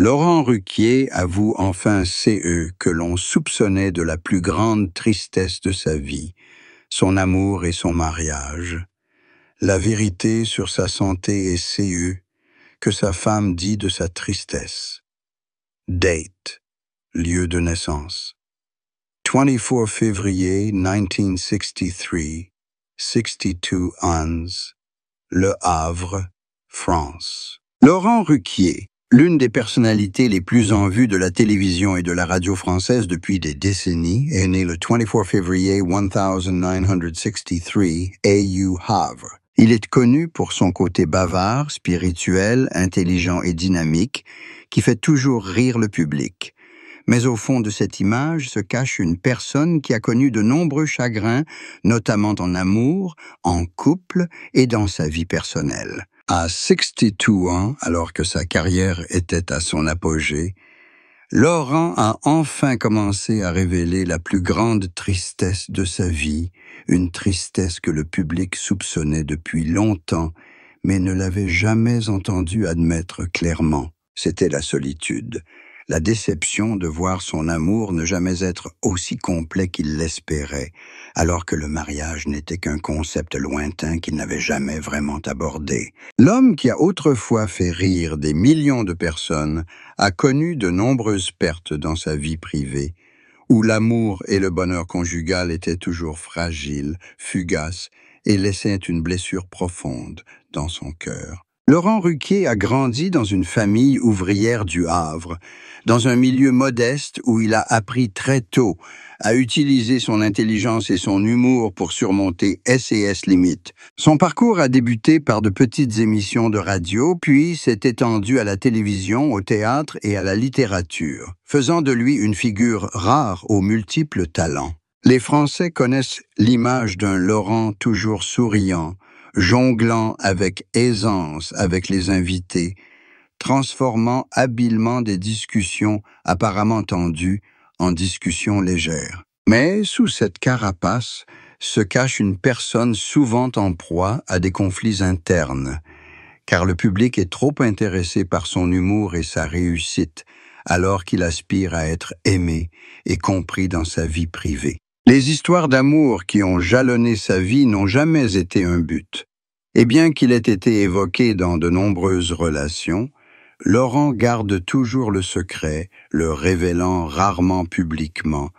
Laurent Ruquier avoue enfin CE que l'on soupçonnait de la plus grande tristesse de sa vie, son amour et son mariage. La vérité sur sa santé est CE que sa femme dit de sa tristesse. Date, lieu de naissance. 24 février 1963, 62 ans, Le Havre, France. Laurent Ruquier, l'une des personnalités les plus en vue de la télévision et de la radio française depuis des décennies, est né le 24 février 1963 au Havre. Il est connu pour son côté bavard, spirituel, intelligent et dynamique, qui fait toujours rire le public. Mais au fond de cette image se cache une personne qui a connu de nombreux chagrins, notamment en amour, en couple et dans sa vie personnelle. À 62 ans, alors que sa carrière était à son apogée, Laurent a enfin commencé à révéler la plus grande tristesse de sa vie, une tristesse que le public soupçonnait depuis longtemps, mais ne l'avait jamais entendu admettre clairement. C'était la solitude. La déception de voir son amour ne jamais être aussi complet qu'il l'espérait, alors que le mariage n'était qu'un concept lointain qu'il n'avait jamais vraiment abordé. L'homme qui a autrefois fait rire des millions de personnes a connu de nombreuses pertes dans sa vie privée, où l'amour et le bonheur conjugal étaient toujours fragiles, fugaces, et laissaient une blessure profonde dans son cœur. Laurent Ruquier a grandi dans une famille ouvrière du Havre, dans un milieu modeste où il a appris très tôt à utiliser son intelligence et son humour pour surmonter S&S limites. Son parcours a débuté par de petites émissions de radio, puis s'est étendu à la télévision, au théâtre et à la littérature, faisant de lui une figure rare aux multiples talents. Les Français connaissent l'image d'un Laurent toujours souriant, jonglant avec aisance avec les invités, transformant habilement des discussions apparemment tendues en discussions légères. Mais sous cette carapace se cache une personne souvent en proie à des conflits internes, car le public est trop intéressé par son humour et sa réussite, alors qu'il aspire à être aimé et compris dans sa vie privée. Les histoires d'amour qui ont jalonné sa vie n'ont jamais été un but. Et bien qu'il ait été évoqué dans de nombreuses relations, Laurent garde toujours le secret, le révélant rarement publiquement,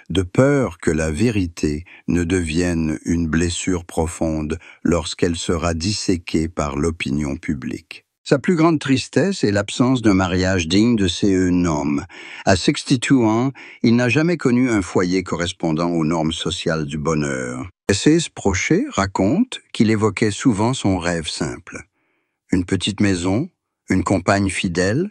de peur que la vérité ne devienne une blessure profonde lorsqu'elle sera disséquée par l'opinion publique. Sa plus grande tristesse est l'absence d'un mariage digne de ces normes. À 62 ans, il n'a jamais connu un foyer correspondant aux normes sociales du bonheur. S.S. Prochet raconte qu'il évoquait souvent son rêve simple. Une petite maison, une compagne fidèle,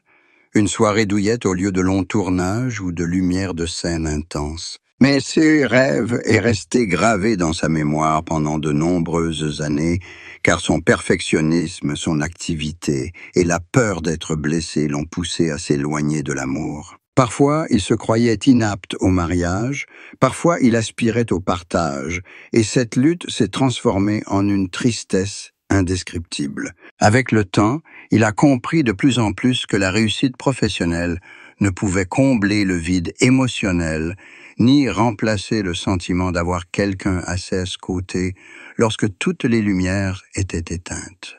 une soirée douillette au lieu de longs tournages ou de lumière de scène intense. Mais ces rêves est resté gravé dans sa mémoire pendant de nombreuses années, car son perfectionnisme, son activité et la peur d'être blessé l'ont poussé à s'éloigner de l'amour. Parfois, il se croyait inapte au mariage, parfois il aspirait au partage, et cette lutte s'est transformée en une tristesse indescriptible. Avec le temps, il a compris de plus en plus que la réussite professionnelle ne pouvait combler le vide émotionnel, ni remplacer le sentiment d'avoir quelqu'un à ses côtés lorsque toutes les lumières étaient éteintes.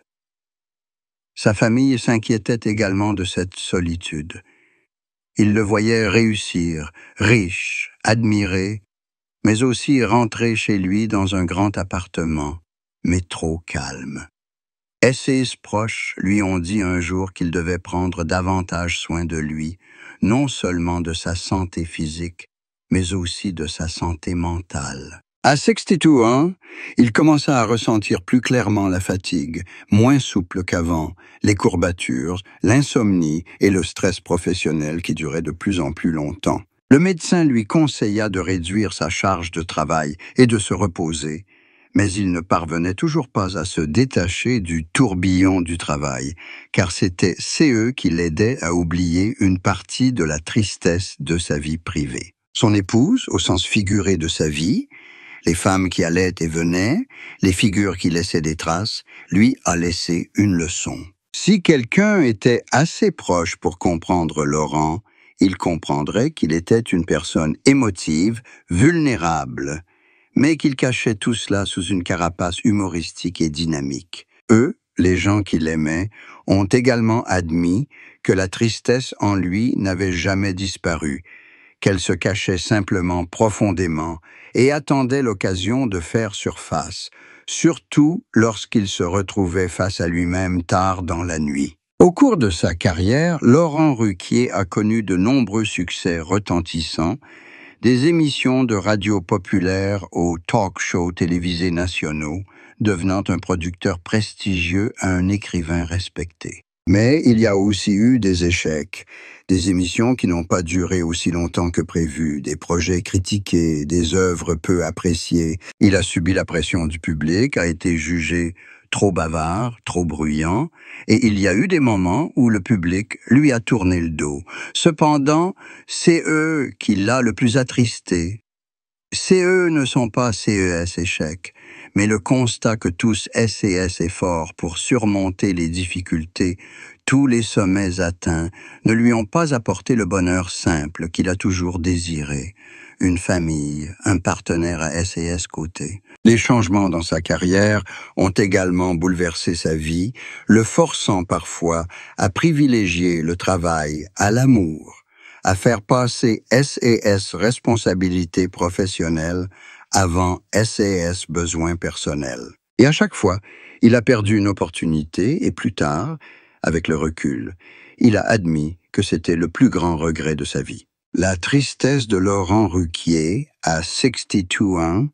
Sa famille s'inquiétait également de cette solitude. Il le voyait réussir, riche, admiré, mais aussi rentrer chez lui dans un grand appartement, mais trop calme. Et ses proches lui ont dit un jour qu'il devait prendre davantage soin de lui, non seulement de sa santé physique, mais aussi de sa santé mentale. À 62 ans, il commença à ressentir plus clairement la fatigue, moins souple qu'avant, les courbatures, l'insomnie et le stress professionnel qui durait de plus en plus longtemps. Le médecin lui conseilla de réduire sa charge de travail et de se reposer, mais il ne parvenait toujours pas à se détacher du tourbillon du travail, car c'était CE qui l'aidait à oublier une partie de la tristesse de sa vie privée. Son épouse, au sens figuré de sa vie, les femmes qui allaient et venaient, les figures qui laissaient des traces, lui a laissé une leçon. Si quelqu'un était assez proche pour comprendre Laurent, il comprendrait qu'il était une personne émotive, vulnérable, mais qu'il cachait tout cela sous une carapace humoristique et dynamique. Eux, les gens qui l'aimaient, ont également admis que la tristesse en lui n'avait jamais disparu, qu'elle se cachait simplement profondément et attendait l'occasion de faire surface, surtout lorsqu'il se retrouvait face à lui-même tard dans la nuit. Au cours de sa carrière, Laurent Ruquier a connu de nombreux succès retentissants, des émissions de radio populaires aux talk-shows télévisés nationaux, devenant un producteur prestigieux à un écrivain respecté. Mais il y a aussi eu des échecs, des émissions qui n'ont pas duré aussi longtemps que prévu, des projets critiqués, des œuvres peu appréciées. Il a subi la pression du public, a été jugé trop bavard, trop bruyant, et il y a eu des moments où le public lui a tourné le dos. Cependant, c'est eux qui l'a le plus attristé. CE ne sont pas CES échecs, mais le constat que tous SES efforts pour surmonter les difficultés, tous les sommets atteints, ne lui ont pas apporté le bonheur simple qu'il a toujours désiré. Une famille, un partenaire à SES côté. Les changements dans sa carrière ont également bouleversé sa vie, le forçant parfois à privilégier le travail à l'amour, à faire passer SES responsabilité professionnelle avant SES besoins personnels. Et à chaque fois, il a perdu une opportunité et plus tard, avec le recul, il a admis que c'était le plus grand regret de sa vie. La tristesse de Laurent Ruquier, à 62 ans,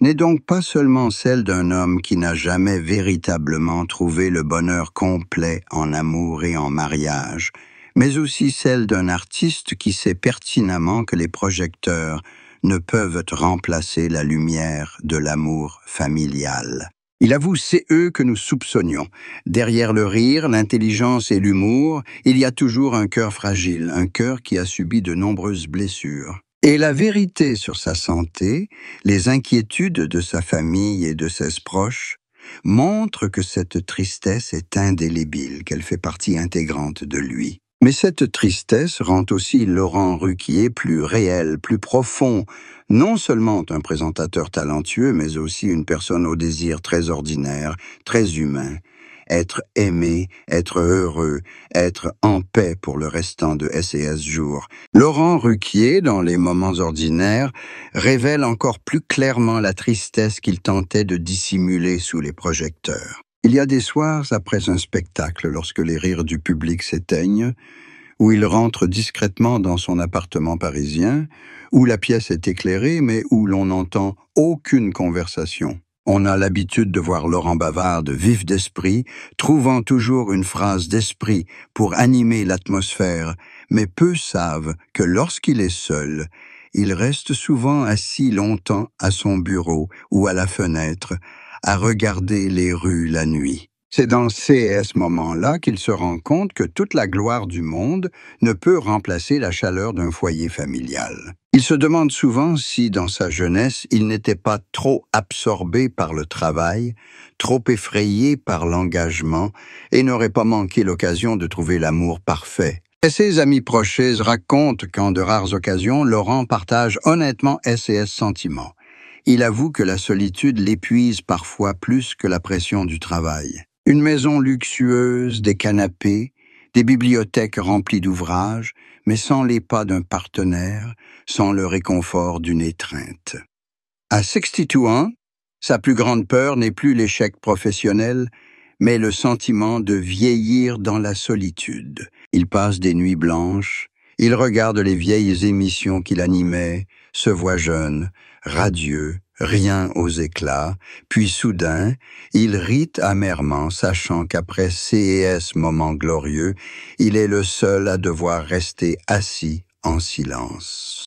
n'est donc pas seulement celle d'un homme qui n'a jamais véritablement trouvé le bonheur complet en amour et en mariage, mais aussi celle d'un artiste qui sait pertinemment que les projecteurs ne peuvent remplacer la lumière de l'amour familial. Il avoue, c'est eux que nous soupçonnions. Derrière le rire, l'intelligence et l'humour, il y a toujours un cœur fragile, un cœur qui a subi de nombreuses blessures. Et la vérité sur sa santé, les inquiétudes de sa famille et de ses proches, montrent que cette tristesse est indélébile, qu'elle fait partie intégrante de lui. Mais cette tristesse rend aussi Laurent Ruquier plus réel, plus profond, non seulement un présentateur talentueux, mais aussi une personne au désir très ordinaire, très humain. Être aimé, être heureux, être en paix pour le restant de SES jours. Laurent Ruquier, dans les moments ordinaires, révèle encore plus clairement la tristesse qu'il tentait de dissimuler sous les projecteurs. Il y a des soirs après un spectacle, lorsque les rires du public s'éteignent, où il rentre discrètement dans son appartement parisien, où la pièce est éclairée, mais où l'on n'entend aucune conversation. On a l'habitude de voir Laurent bavarde, vif d'esprit, trouvant toujours une phrase d'esprit pour animer l'atmosphère, mais peu savent que lorsqu'il est seul, il reste souvent assis longtemps à son bureau ou à la fenêtre, à regarder les rues la nuit. C'est dans ces moments-là qu'il se rend compte que toute la gloire du monde ne peut remplacer la chaleur d'un foyer familial. Il se demande souvent si, dans sa jeunesse, il n'était pas trop absorbé par le travail, trop effrayé par l'engagement, et n'aurait pas manqué l'occasion de trouver l'amour parfait. Et ses amis proches racontent qu'en de rares occasions, Laurent partage honnêtement ses sentiments. Il avoue que la solitude l'épuise parfois plus que la pression du travail. Une maison luxueuse, des canapés, des bibliothèques remplies d'ouvrages, mais sans les pas d'un partenaire, sans le réconfort d'une étreinte. À 62 ans, sa plus grande peur n'est plus l'échec professionnel, mais le sentiment de vieillir dans la solitude. Il passe des nuits blanches, il regarde les vieilles émissions qu'il animait, se voit jeune, radieux, rien aux éclats, puis soudain, il rit amèrement, sachant qu'après ces moments glorieux, il est le seul à devoir rester assis en silence.